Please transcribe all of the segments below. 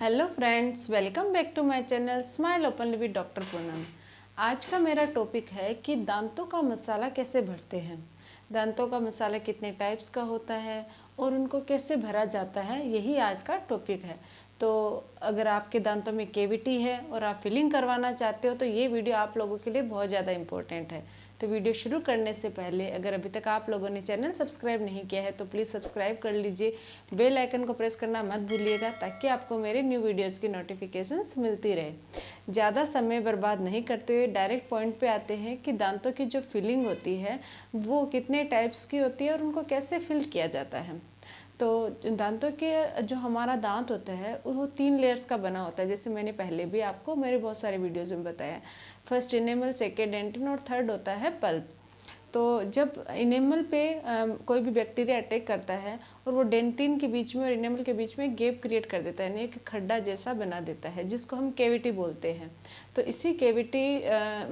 Hello friends, welcome back to my channel smile openly with doctor Poonam. आज का मेरा topic है कि दांतों का मसाला कैसे भरते हैं। दांतों का मसाला कितने टाइप्स का होता है और उनको कैसे भरा जाता है, यही आज का टॉपिक है। तो अगर आपके दांतों में केविटी है और आप फिलिंग करवाना चाहते हो तो ये वीडियो आप लोगों के लिए बहुत ज़्यादा इम्पोर्टेंट है। तो वीडियो शुरू करने से पहले अगर अभी तक आप लोगों ने चैनल सब्सक्राइब नहीं किया है तो प्लीज़ सब्सक्राइब कर लीजिए। बेल आइकन को प्रेस करना मत भूलिएगा ताकि आपको मेरे न्यू वीडियोस की नोटिफिकेशंस मिलती रहे। ज़्यादा समय बर्बाद नहीं करते हुए डायरेक्ट पॉइंट पे आते हैं कि दांतों की जो फिलिंग होती है वो कितने टाइप्स की होती है और उनको कैसे फिल किया जाता है। तो दांतों के जो हमारा दांत होता है वो 3 लेयर्स का बना होता है, जैसे मैंने पहले भी आपको मेरे बहुत सारे वीडियोज़ में बताया। फर्स्ट इनेमल, सेकेंड डेंटिन और थर्ड होता है पल्प। तो जब इनेमल पे कोई भी बैक्टीरिया अटैक करता है और वो डेंटिन के बीच में और इनेमल के बीच में गैप क्रिएट कर देता है, यानी एक खड्डा जैसा बना देता है जिसको हम कैविटी बोलते हैं। तो इसी कैविटी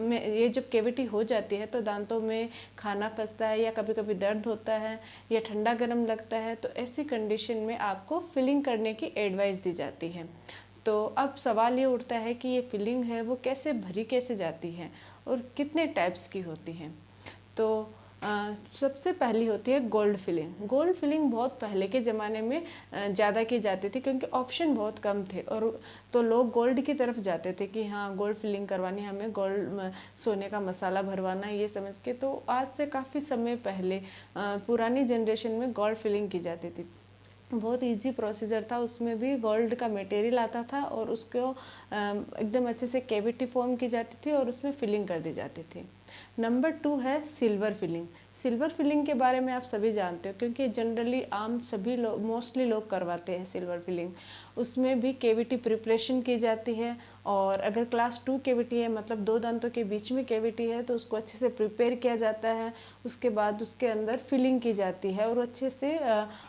में ये जब कैविटी हो जाती है तो दांतों में खाना फंसता है या कभी कभी दर्द होता है या ठंडा गर्म लगता है। तो ऐसी कंडीशन में आपको फिलिंग करने की एडवाइस दी जाती है। तो अब सवाल ये उठता है कि ये फिलिंग है वो कैसे भरी कैसे जाती है और कितने टाइप्स की होती हैं। तो सबसे पहली होती है गोल्ड फिलिंग। गोल्ड फिलिंग बहुत पहले के ज़माने में ज़्यादा की जाती थी क्योंकि ऑप्शन बहुत कम थे, और तो लोग गोल्ड की तरफ जाते थे कि हाँ गोल्ड फिलिंग करवानी, हमें गोल्ड सोने का मसाला भरवाना है ये समझ के। तो आज से काफ़ी समय पहले पुरानी जनरेशन में गोल्ड फिलिंग की जाती थी। बहुत इजी प्रोसीजर था, उसमें भी गोल्ड का मटेरियल आता था और उसको एकदम अच्छे से कैविटी फॉर्म की जाती थी और उसमें फिलिंग कर दी जाती थी। नंबर 2 है सिल्वर फिलिंग। सिल्वर फिलिंग के बारे में आप सभी जानते हो क्योंकि जनरली आम सभी लोग मोस्टली लोग करवाते हैं सिल्वर फिलिंग। उसमें भी कैविटी प्रिपरेशन की जाती है, और अगर क्लास 2 कैविटी है मतलब 2 दांतों के बीच में कैविटी है तो उसको अच्छे से प्रिपेयर किया जाता है। उसके बाद उसके अंदर फिलिंग की जाती है और अच्छे से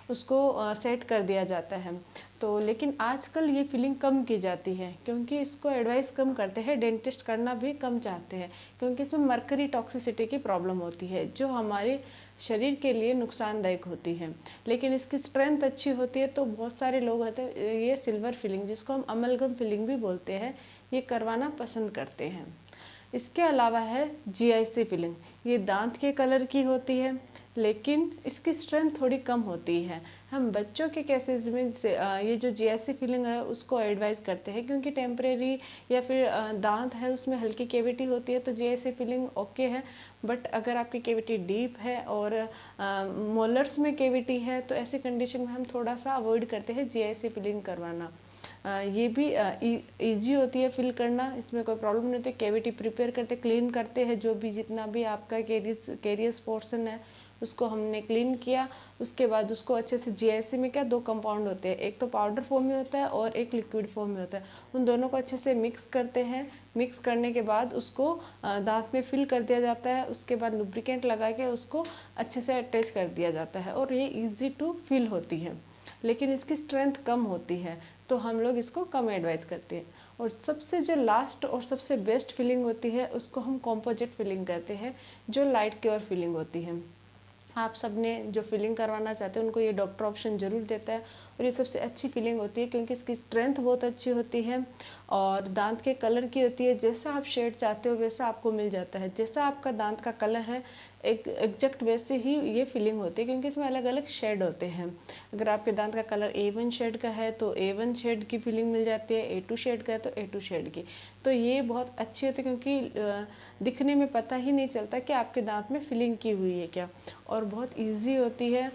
उसको सेट कर दिया जाता है। तो लेकिन आजकल ये फिलिंग कम की जाती है क्योंकि इसको एडवाइस कम करते हैं, डेंटिस्ट करना भी कम चाहते हैं क्योंकि इसमें मर्करी टॉक्सिसिटी की प्रॉब्लम होती है जो हमारे शरीर के लिए नुकसानदायक होती है। लेकिन इसकी स्ट्रेंथ अच्छी होती है तो बहुत सारे लोग होते हैं ये सिल्वर फिलिंग, जिसको हम अमलगम फिलिंग भी बोलते हैं, ये करवाना पसंद करते हैं। इसके अलावा है जीआईसी फिलिंग। ये दांत के कलर की होती है लेकिन इसकी स्ट्रेंथ थोड़ी कम होती है। हम बच्चों के केसेस में ये जो जीआईसी फिलिंग है उसको एडवाइस करते हैं क्योंकि टेम्परेरी या फिर दांत है उसमें हल्की कैविटी होती है तो जीआईसी फिलिंग ओके है। बट अगर आपकी कैविटी डीप है और मोलर्स में कैविटी है तो ऐसी कंडीशन में हम थोड़ा सा अवॉइड करते हैं जीआईसी फिलिंग करवाना। ये भी इजी होती है फिल करना, इसमें कोई प्रॉब्लम नहीं होती। कैविटी प्रिपेयर करते क्लीन करते हैं, जो भी जितना भी आपका कैरियस पोर्शन है उसको हमने क्लीन किया। उसके बाद उसको अच्छे से जीआईसी में क्या 2 कंपाउंड होते हैं, एक तो पाउडर फॉर्म में होता है और एक लिक्विड फॉर्म में होता है। उन दोनों को अच्छे से मिक्स करते हैं। मिक्स करने के बाद उसको दांत में फिल कर दिया जाता है। उसके बाद लुब्रिकेंट लगा के उसको अच्छे से अटैच कर दिया जाता है और ये ईजी टू फिल होती है, लेकिन इसकी स्ट्रेंथ कम होती है तो हम लोग इसको कम एडवाइस करते हैं। और सबसे जो लास्ट और सबसे बेस्ट फीलिंग होती है उसको हम कॉम्पोजिट फीलिंग कहते हैं, जो लाइट क्योर फीलिंग होती है। आप सब ने जो फीलिंग करवाना चाहते हैं उनको ये डॉक्टर ऑप्शन ज़रूर देता है और ये सबसे अच्छी फीलिंग होती है क्योंकि इसकी स्ट्रेंथ बहुत अच्छी होती है और दांत के कलर की होती है। जैसा आप शेड चाहते हो वैसा आपको मिल जाता है, जैसा आपका दांत का कलर है एक एग्जैक्ट वैसे ही ये फीलिंग होती है क्योंकि इसमें अलग अलग शेड होते हैं। अगर आपके दांत का कलर A1 शेड का है तो A1 शेड की फीलिंग मिल जाती है, A2 शेड का है तो A2 शेड की। तो ये बहुत अच्छी होती है क्योंकि दिखने में पता ही नहीं चलता कि आपके दांत में फिलिंग की हुई है क्या, और बहुत इजी होती है।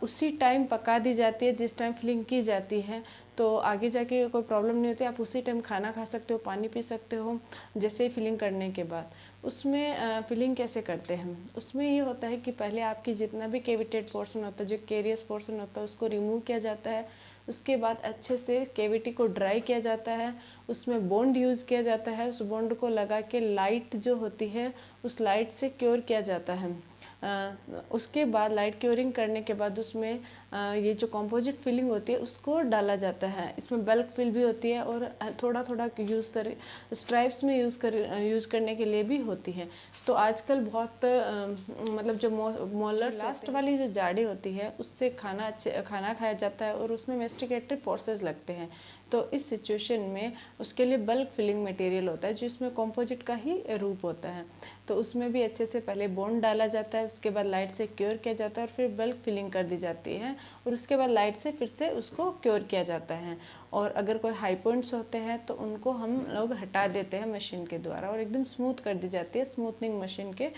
उसी टाइम पका दी जाती है जिस टाइम फिलिंग की जाती है, तो आगे जाके कोई प्रॉब्लम नहीं होती। आप उसी टाइम खाना खा सकते हो, पानी पी सकते हो जैसे ही फिलिंग करने के बाद। उसमें फिलिंग कैसे करते हैं, उसमें ये होता है कि पहले आपकी जितना भी कैविटेड पोर्शन होता है, जो कैरियस पोर्शन होता है, उसको रिमूव किया जाता है। उसके बाद अच्छे से कैविटी को ड्राई किया जाता है, उसमें बॉन्ड यूज़ किया जाता है। उस बॉन्ड को लगा के लाइट जो होती है उस लाइट से क्योर किया जाता है। उसके बाद लाइट क्योरिंग करने के बाद उसमें ये जो कंपोजिट फिलिंग होती है उसको डाला जाता है। इसमें बल्क फिल भी होती है और थोड़ा थोड़ा यूज़ कर स्ट्राइप्स में यूज़ करने के लिए भी होती है। तो आजकल बहुत मतलब जो मोलर लास्ट वाली जो जाड़ी होती है उससे खाना खाया जाता है और उसमें मेस्टिकेटरी फोर्सेस लगते हैं। तो इस सिचुएशन में उसके लिए बल्क फिलिंग मटेरियल होता है जिसमें कंपोजिट का ही रूप होता है। तो उसमें भी अच्छे से पहले बॉन्ड डाला जाता है, उसके बाद लाइट से क्योर किया जाता है और फिर बल्क फिलिंग कर दी जाती है और उसके बाद लाइट से फिर से उसको क्योर किया जाता है। और अगर कोई हाई पॉइंट्स होते हैं तो उनको हम लोग हटा देते हैं मशीन के द्वारा और एकदम स्मूथ कर दी जाती है। स्मूथनिंग मशीन के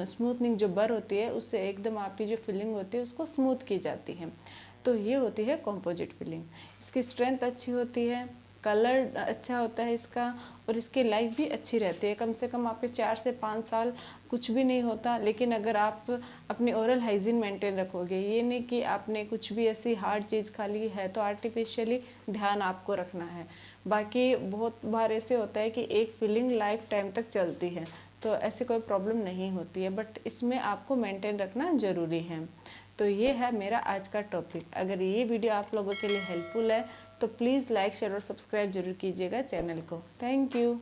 स्मूथनिंग जो बर होती है उससे एकदम आपकी जो फिलिंग होती है उसको स्मूथ की जाती है। तो ये होती है कंपोजिट फिलिंग। इसकी स्ट्रेंथ अच्छी होती है, कलर अच्छा होता है इसका और इसकी लाइफ भी अच्छी रहती है। कम से कम आपके 4 से 5 साल कुछ भी नहीं होता। लेकिन अगर आप अपनी ओरल हाइजीन मेंटेन रखोगे, ये नहीं कि आपने कुछ भी ऐसी हार्ड चीज़ खा ली है तो आर्टिफिशियली ध्यान आपको रखना है। बाकी बहुत बार ऐसे होता है कि एक फिलिंग लाइफ टाइम तक चलती है, तो ऐसी कोई प्रॉब्लम नहीं होती है, बट इसमें आपको मेंटेन रखना ज़रूरी है। तो ये है मेरा आज का टॉपिक। अगर ये वीडियो आप लोगों के लिए हेल्पफुल है तो प्लीज़ लाइक शेयर और सब्सक्राइब जरूर कीजिएगा चैनल को। Thank you.